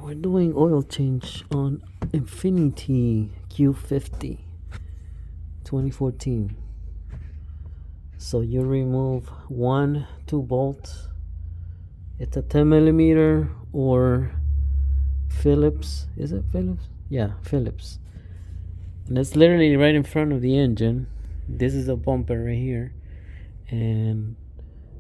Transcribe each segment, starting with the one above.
we're doing oil change on Infinity Q50 2014. So you remove 2 bolts. It's a 10 millimeter or Phillips. Is it Phillips? Yeah, Phillips. And it's literally right in front of the engine. This is a bumper right here, and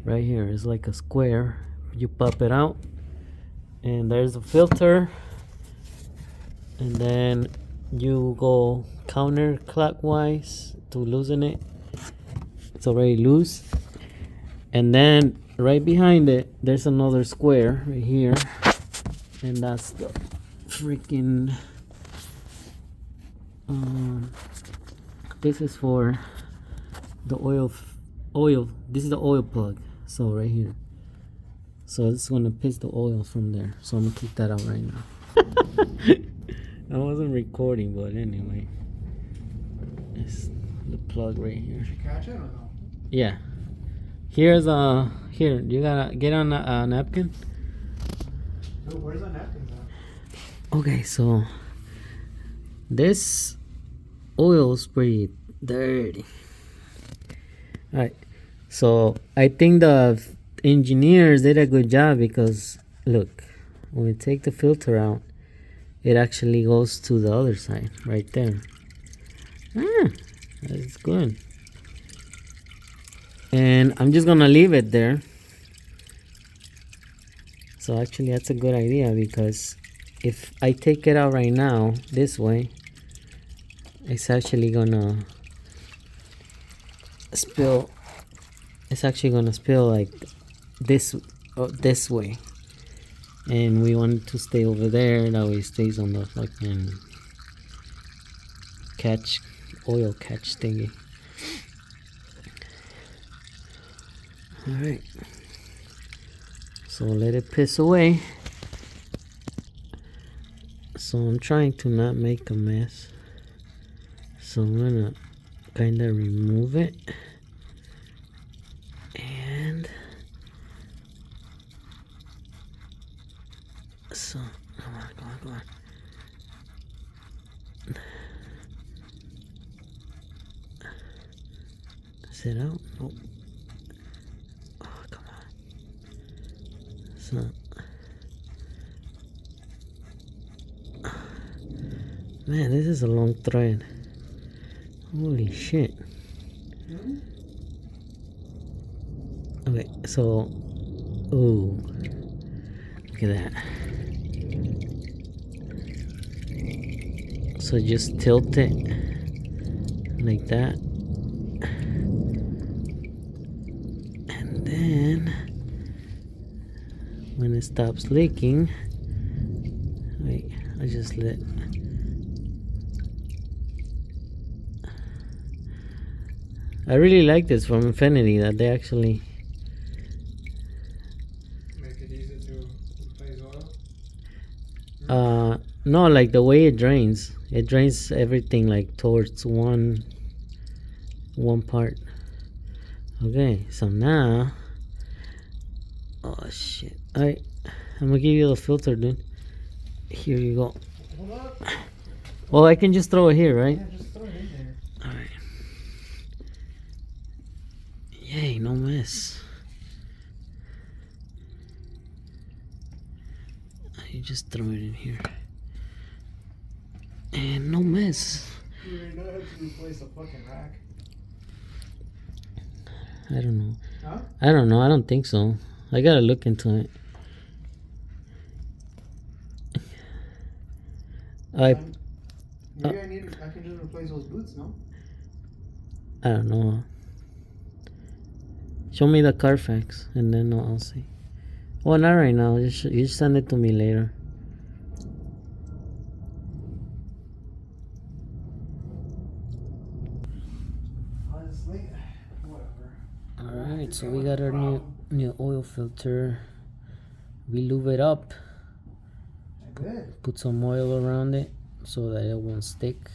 right here is like a square. You pop it out, and there's a filter, and then you go counterclockwise to loosen it. It's already loose. And then right behind it there's another square right here, and that's the freaking this is for the oil. This is the oil plug. So right here, so it's gonna piss the oil from there, so I'm gonna keep that out right now. I wasn't recording, but anyway, it's the plug right here. Did you catch it or no? Yeah. Here's here, you gotta get on a napkin. Dude, where's the napkins at? Okay, so this oil's pretty dirty. Alright, so I think the engineers did a good job, because look, when we take the filter out, it actually goes to the other side right there. That's good. And I'm just gonna leave it there. So actually that's a good idea, because if I take it out right now this way, it's actually gonna spill. It's actually gonna spill like this way, and we want it to stay over there. That way it stays on the fucking oil catch thingy. Alright, so let it piss away. So I'm trying to not make a mess, so I'm gonna kind of remove it, and so come on. Is it out? Nope. So, man, this is a long thread. Holy shit. Okay, so, ooh, look at that. So just tilt it like that, and then when it stops leaking, wait, I just let I really like this from Infinity, that they actually Make it easy to replace oil? no, like the way it drains everything like towards one part. Okay, so now, oh shit, I'm gonna give you the filter, dude. Here you go. Hold up. Well, I can just throw it here, right? Yeah, just throw it in there. Alright. Yay, no mess. You just throw it in here. And no mess. You're not have to replace a fucking rack. I don't know. Huh? I don't know. I don't think so. I gotta look into it. Maybe I can just replace those boots, no? I don't know. Show me the Carfax, and then I'll see. Well, not right now. You just send it to me later. Honestly, whatever. Alright, so we got our new oil filter. We lube it up. I did. Put some oil around it so that it won't stick.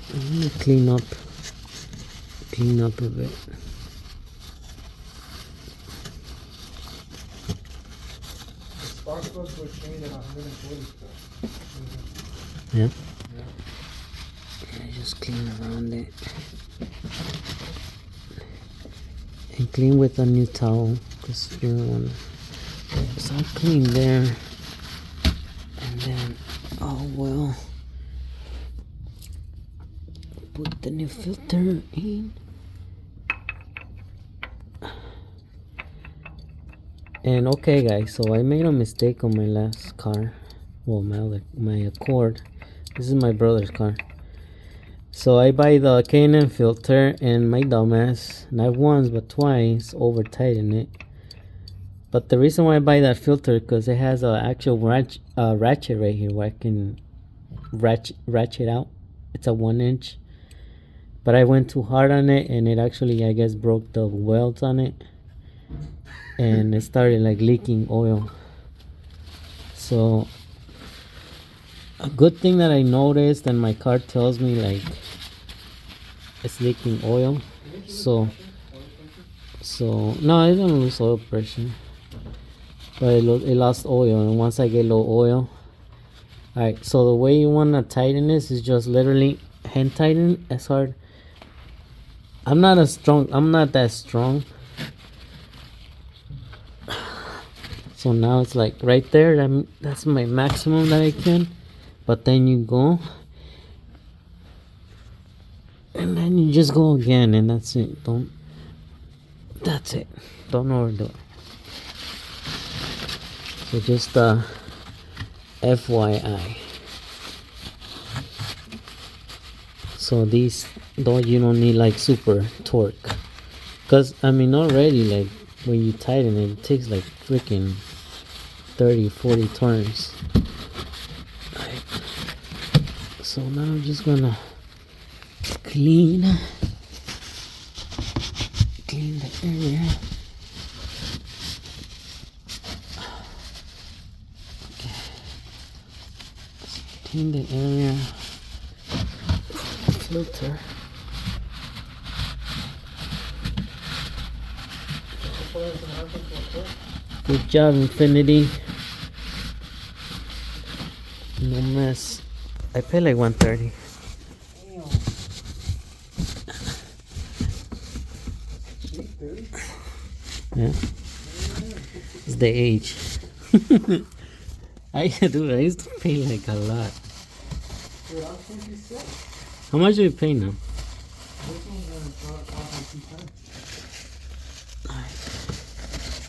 I'm gonna clean up clean up a bit. The spark plugs were changed at 140. Yeah. Yeah. I just clean around it. And clean with a new towel, because you don't want to. So I clean there. And then, oh well. Put the new filter in. And okay guys, so I made a mistake on my last car. Well, my Accord. This is my brother's car. So I buy the K&N filter, and my dumbass, not once but twice, over tighten it. But the reason why I buy that filter, because it has an actual ratchet right here where I can ratchet out. It's a 1-inch. But I went too hard on it, and it actually, I guess, broke the welds on it. And it started like leaking oil. So a good thing that I noticed, and my car tells me like it's leaking oil. So no, I don't lose oil pressure, but it lost oil. And once I get low oil, alright, so the way you want to tighten this is just literally hand tighten as hard. I'm not that strong. So now it's like right there, that's my maximum that I can. But then you go, and then you just go again, and that's it. That's it. Don't overdo it. So just FYI. So these, though, you don't need like super torque, because I mean already like when you tighten it, it takes like freaking 30-40 turns. Right. So now I'm just gonna clean the area. Okay. Clean the area. Filter. Good job, Infinity. No mess. I pay like 130. Yeah. It's the age. I used to pay like a lot. How much do you pay now?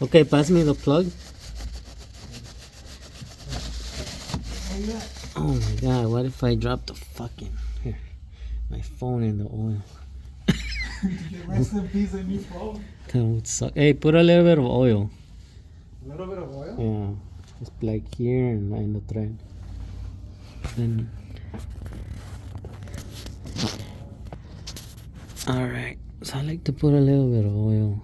Okay, pass me the plug. Oh my god, what if I drop the fucking my phone in the oil? Rest in peace, a new phone. That would suck. Hey, put a little bit of oil. A little bit of oil? Yeah, just like here and in the thread. Then, alright, so I like to put a little bit of oil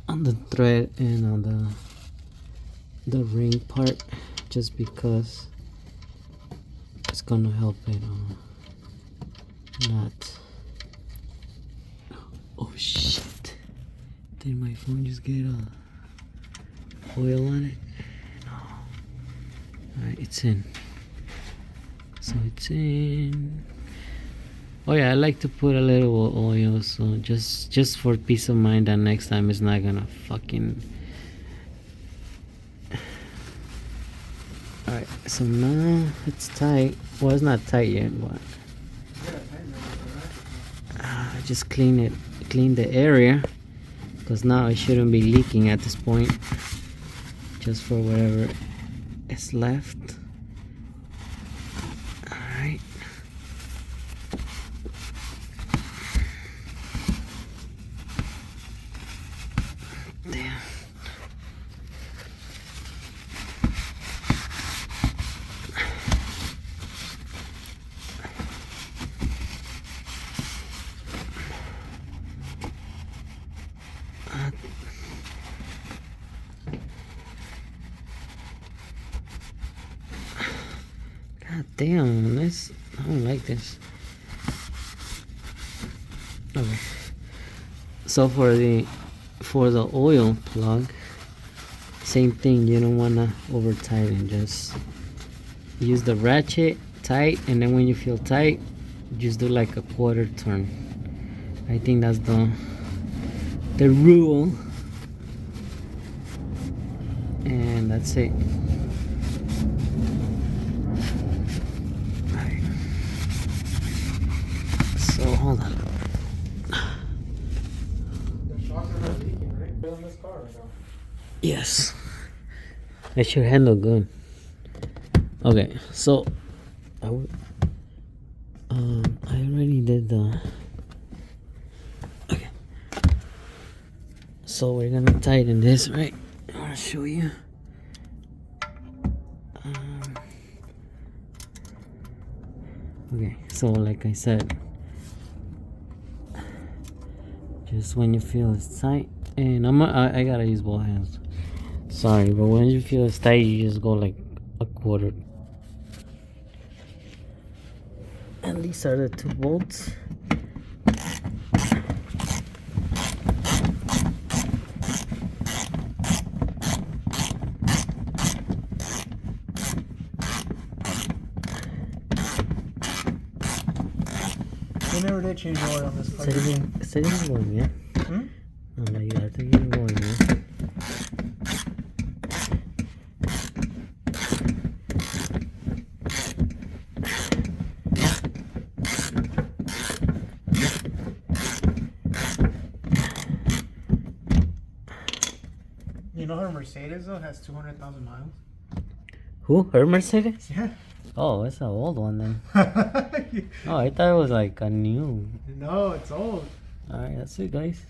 on the thread and on the ring part, just because it's gonna help it not. Oh shit, did my phone just get oil on it? No. Alright, it's in. So it's in. Oh yeah, I like to put a little oil, so just for peace of mind that next time it's not gonna fucking. Alright, so now it's tight. Well, it's not tight yet, but I just clean the area, because now it shouldn't be leaking at this point, just for whatever is left. Alright. Damn. God damn, I don't like this. Okay. So for the oil plug, same thing. You don't wanna over tighten. Just use the ratchet tight, and then when you feel tight, just do like a quarter turn. I think that's the rule, and that's it. Alright. So hold on. The shocks are not leaking, right? They're on this car right now. Yes, it should handle good. Okay, so I already did the. Okay, so we're gonna tighten this, right? I'll show you. Okay, so like I said, just when you feel it's tight, and I gotta use both hands. Sorry, but when you feel it's tight, you just go like a quarter. And these are the 2 bolts. They never did change the oil on this car. Seguimos going bien. Para ayudarte bien going bien. You know her Mercedes though has 200,000 miles. Who? Her Mercedes? Yeah. Oh, it's an old one then. Oh, I thought it was like a new. No, it's old. Alright, that's it, guys.